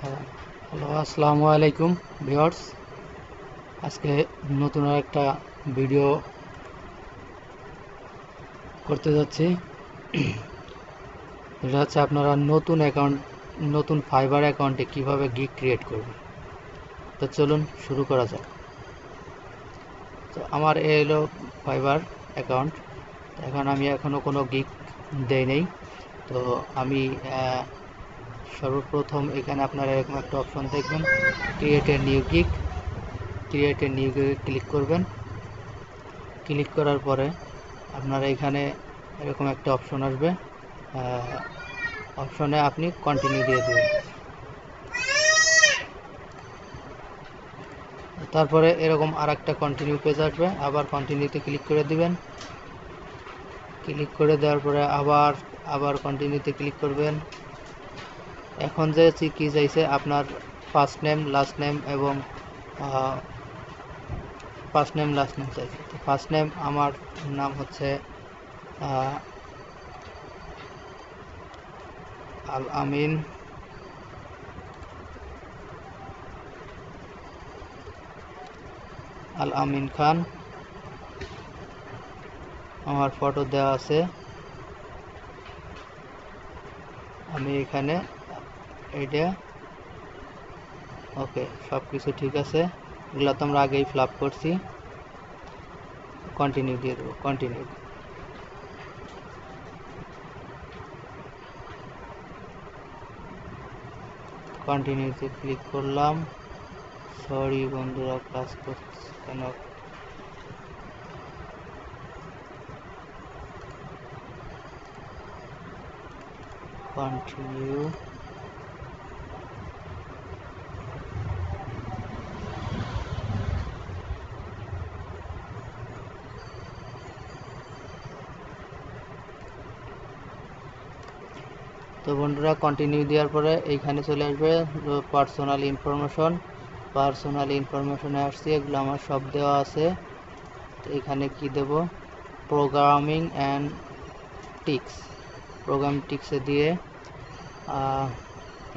Hello, আসসালামু আলাইকুম viewers. আজকে নতুন একটা ভিডিও করতে যাচ্ছি। এটা হচ্ছে আপনারা নতুন ফাইবার অ্যাকাউন্টে কিভাবে গিগ ক্রিয়েট করবেন। তো চলুন শুরু করা যাক। তো আমার এলো ফাইবার অ্যাকাউন্ট। এখন আমি এখনও কোনো গিগ দেই নেই। তো আমি সর্বপ্রথম এখানে আপনারা এরকম একটা অপশন দেখবেন, create a new gig click করবেন। ক্লিক করার পরে আপনারা এখানে এরকম একটা অপশন আসবে, অপশনে আপনি কন্টিনিউ দিয়ে দেবেন। তারপরে এরকম আর একটা কন্টিনিউ পেজ আসবে, আবার কন্টিনিউতে ক্লিক করে দিবেন। ক্লিক করে দেওয়ার পরে আবার কন্টিনিউতে ক্লিক করবেন। এখন যে কি চাইছে আপনার ফার্স্ট নেম লাস্ট নেম এবং চাইছে। তো ফার্স্ট নেম আমার নাম হচ্ছে আল আমিন খান। আমার ফটো দেওয়া আছে, আমি এখানে এইটা ওকে, সব কিছু ঠিক আছে। এগুলো তো আমরা আগেই ফিল আপ করছি। কন্টিনিউ দিয়ে দেবো। কন্টিনিউতে ক্লিক করলাম। সরি বন্ধুরা, কাজ করছে কেন? কন্টিনিউ। তো বন্ধুরা, কন্টিনিউ দেওয়ার পরে এইখানে চলে আসবে পার্সোনাল ইনফরমেশনে আসছে, এগুলো আমার সব দেওয়া আছে। তো এখানে কি দেব? প্রোগ্রামিং টিক্সে দিয়ে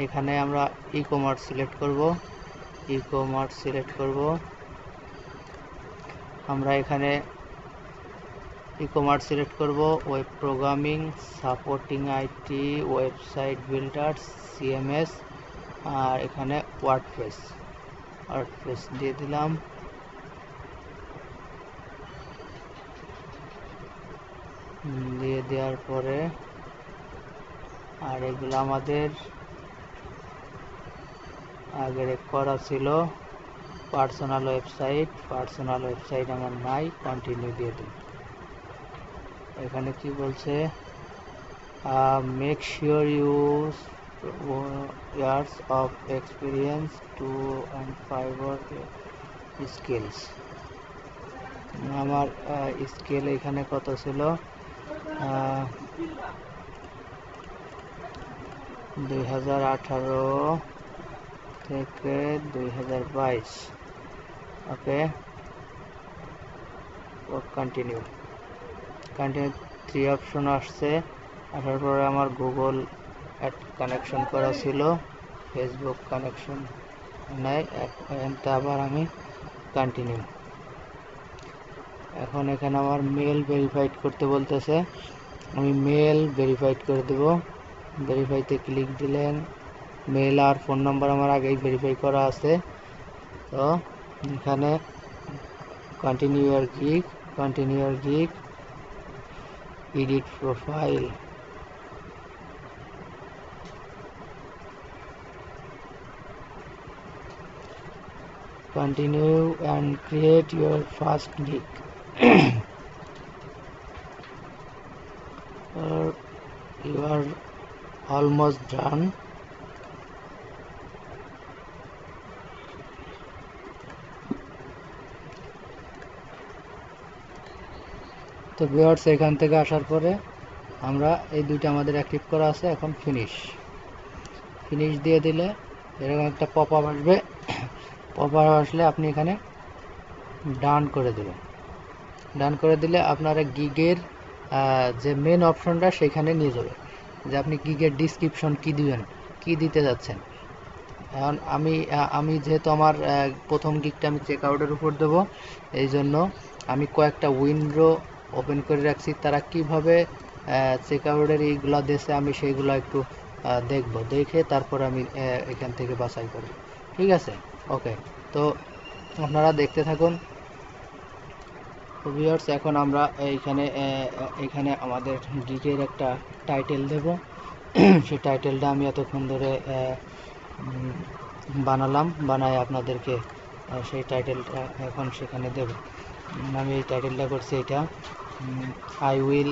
এখানে আমরা ই কমার্স সিলেক্ট করব। আমরা এখানে ই-কমার্স সিলেক্ট করব, web programming, supporting IT, website builders, CMS, আর এখানে ওয়ার্ডপ্রেস দিয়ে দিলাম। দিয়ে দেওয়ার পরে আর এগুলো আমাদের আগের করা ছিল। পার্সোনাল ওয়েবসাইট আমার নাই, কন্টিনিউ দিয়ে দিন। এখানে কি বলছে? Make sure years of experience to and Fiverr skills। আমার স্কেল এখানে কত ছিল? 2018 থেকে 2022। ওকে, কন্টিনিউ 3 অপশন আসছে। আসার পরে আমার গুগল অ্যাড কানেকশন করা ছিল, ফেসবুক কানেকশন নাই। আবার আমি কন্টিনিউ। এখন এখানে আমার মেল ভেরিফাইড করতে বলতেছে, আমি মেল ভেরিফাইড করে দেব। ভেরিফাইতে ক্লিক দিলেন। মেল আর ফোন নাম্বার আমার আগেই ভেরিফাই করা আছে। তো এখানে continue year gig, edit profile. Continue and create your first gig. You are almost done. তো ভিউয়ার্স, এখান থেকে আসার পরে আমরা এই দুইটা আমাদের অ্যাক্টিভ করা আছে। এখন ফিনিশ দিয়ে দিলে এরকম একটা পপ আপ আসবে। পপ আপ আসলে আপনি এখানে ডান করে দিলে আপনারা গিগের যে মেন অপশনটা সেখানে নিয়ে যাবে, যে আপনি গিগের ডিসক্রিপশন কি দিবেন, কি দিতে যাচ্ছেন। এখন আমি যেহেতু আমার প্রথম গিগটা আমি চেক আউটের উপর দেব, এই জন্য আমি কয়েকটা উইন্ডো ওপেন করে রাখছি। তারা কিভাবে চেক আউটের এইগুলা দেশে আমি সেইগুলো একটু দেখব, দেখে তারপর আমি এখান থেকে বাছাই করব। ঠিক আছে, ওকে, তো আপনারা দেখতে থাকুন। তো ভিউয়ার্স, এখন আমরা এখানে আমাদের গিগের একটা টাইটেল দেব। সেই টাইটেলটা আমি এতক্ষণ ধরে বানায় আপনাদেরকে সেই টাইটেলটা এখন সেখানে দেব। আমি এই টাইটেলটা করছি এটা, I will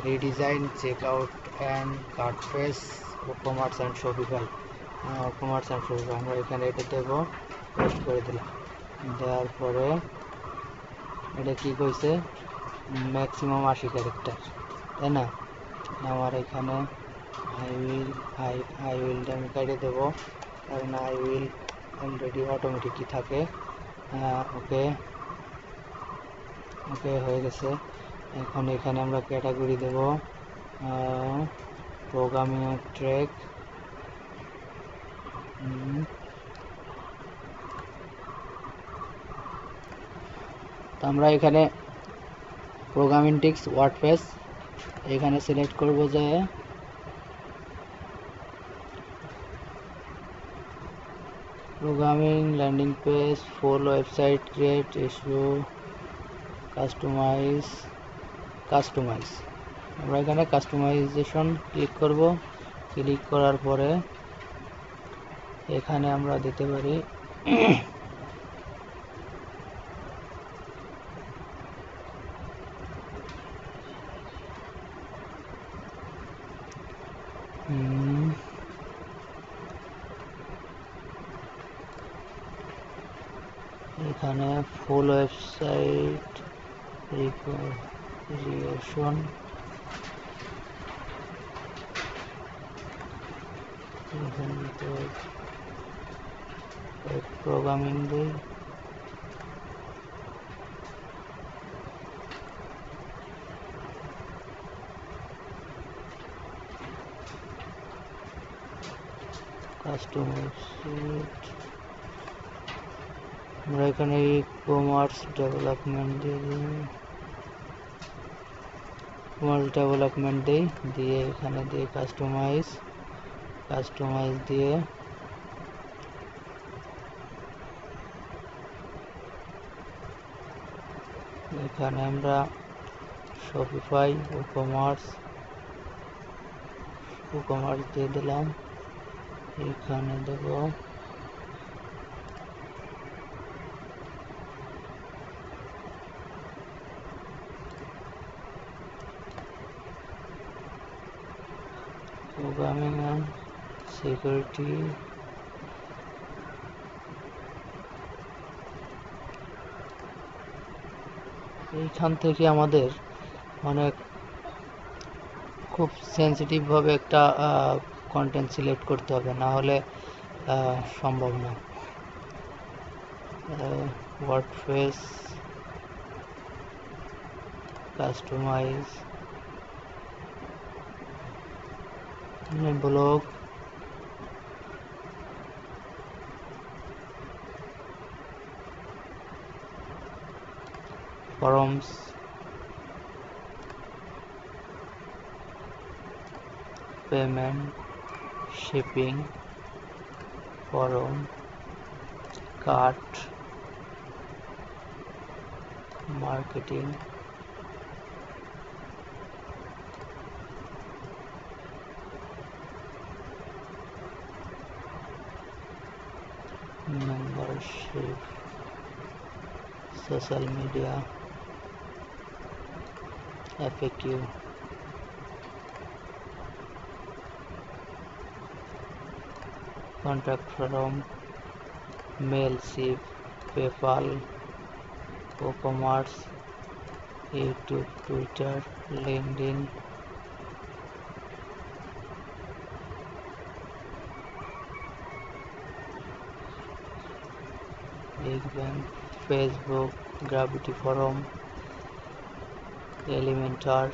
redesign check out and cart page commerce and Shopify. আমরা এখানে এটা দেবো, পোস্ট করে দিলাম। দেওয়ার পরে এটা কি কইছে, ম্যাক্সিমাম 80 ক্যারেক্টার, তাই না? আমার এখানে আই উইল আমি কেটে দেবো, কারণ আই উইল অলরেডি অটোমেটিকই থাকে। ওকে হয়ে গেছে। এখন এখানে আমরা ক্যাটাগরি দেব প্রোগ্রামিং ট্র্যাক, তো আমরা এখানে প্রোগ্রামিং টিক্স ওয়ার্ডপ্রেস এখানে সিলেক্ট করব, যে programming landing page, full website create, issue, customise. আমরা এখানে কাস্টমাইজেশন ক্লিক করব। ক্লিক করার পরে এখানে আমরা দিতে পারি এখানে ফুল ওয়েবসাইট রিকোয়ারিয়েশন, প্রোগ্রামিং দিই, কাস্টমাইজ। আমরা এখানে কমার্স ডেভেলপমেন্ট দিয়ে এখানে দিয়ে কাস্টমাইজ দিয়ে এখানে আমরা শপিফাই কমার্স দিয়ে দিলাম। এখানে দেব প্রোগ্রামিং অ্যান্ড সিকিউরিটি, এইখান থেকে আমাদের মানে খুব সেন্সিটিভ ভাবে একটা কন্টেন্ট সিলেক্ট করতে হবে, না হলে সম্ভব না। WordPress customise, blog, forums, payment, shipping, forum, cart, marketing, membership, social media, FAQ, contact form, Mailchimp, PayPal, e-commerce, YouTube, Twitter, LinkedIn, Bank, Facebook, Gravity Forum, Elementor,